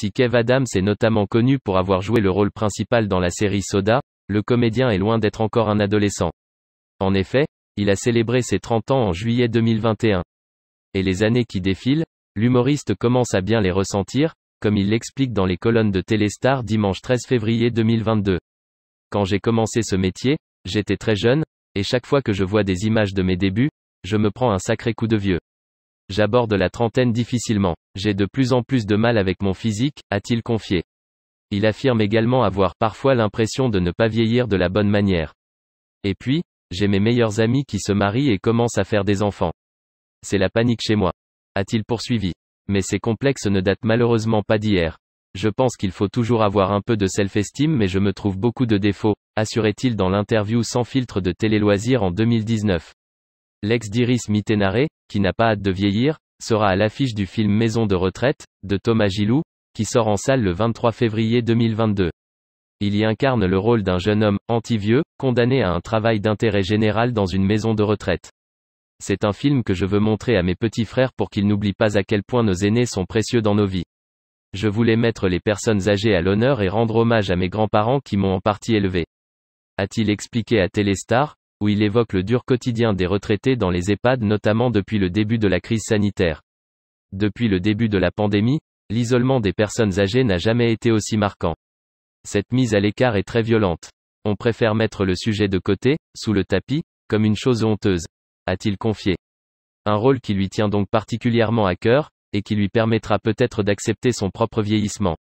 Si Kev Adams est notamment connu pour avoir joué le rôle principal dans la série Soda, le comédien est loin d'être encore un adolescent. En effet, il a célébré ses 30 ans en juillet 2021. Et les années qui défilent, l'humoriste commence à bien les ressentir, comme il l'explique dans les colonnes de Téléstar dimanche 13 février 2022. Quand j'ai commencé ce métier, j'étais très jeune, et chaque fois que je vois des images de mes débuts, je me prends un sacré coup de vieux. J'aborde la trentaine difficilement. J'ai de plus en plus de mal avec mon physique, a-t-il confié. Il affirme également avoir parfois l'impression de ne pas vieillir de la bonne manière. Et puis, j'ai mes meilleurs amis qui se marient et commencent à faire des enfants. C'est la panique chez moi. A-t-il poursuivi. Mais ces complexes ne datent malheureusement pas d'hier. Je pense qu'il faut toujours avoir un peu de self-esteem mais je me trouve beaucoup de défauts, assurait-il dans l'interview sans filtre de Télé Loisirs en 2019. L'ex d'Iris Mittenare, qui n'a pas hâte de vieillir, sera à l'affiche du film Maison de retraite, de Thomas Gilou, qui sort en salle le 23 février 2022. Il y incarne le rôle d'un jeune homme, anti-vieux, condamné à un travail d'intérêt général dans une maison de retraite. C'est un film que je veux montrer à mes petits frères pour qu'ils n'oublient pas à quel point nos aînés sont précieux dans nos vies. Je voulais mettre les personnes âgées à l'honneur et rendre hommage à mes grands-parents qui m'ont en partie élevé. A-t-il expliqué à Téléstar, où il évoque le dur quotidien des retraités dans les EHPAD notamment depuis le début de la crise sanitaire. Depuis le début de la pandémie, l'isolement des personnes âgées n'a jamais été aussi marquant. Cette mise à l'écart est très violente. On préfère mettre le sujet de côté, sous le tapis, comme une chose honteuse, a-t-il confié. Un rôle qui lui tient donc particulièrement à cœur, et qui lui permettra peut-être d'accepter son propre vieillissement.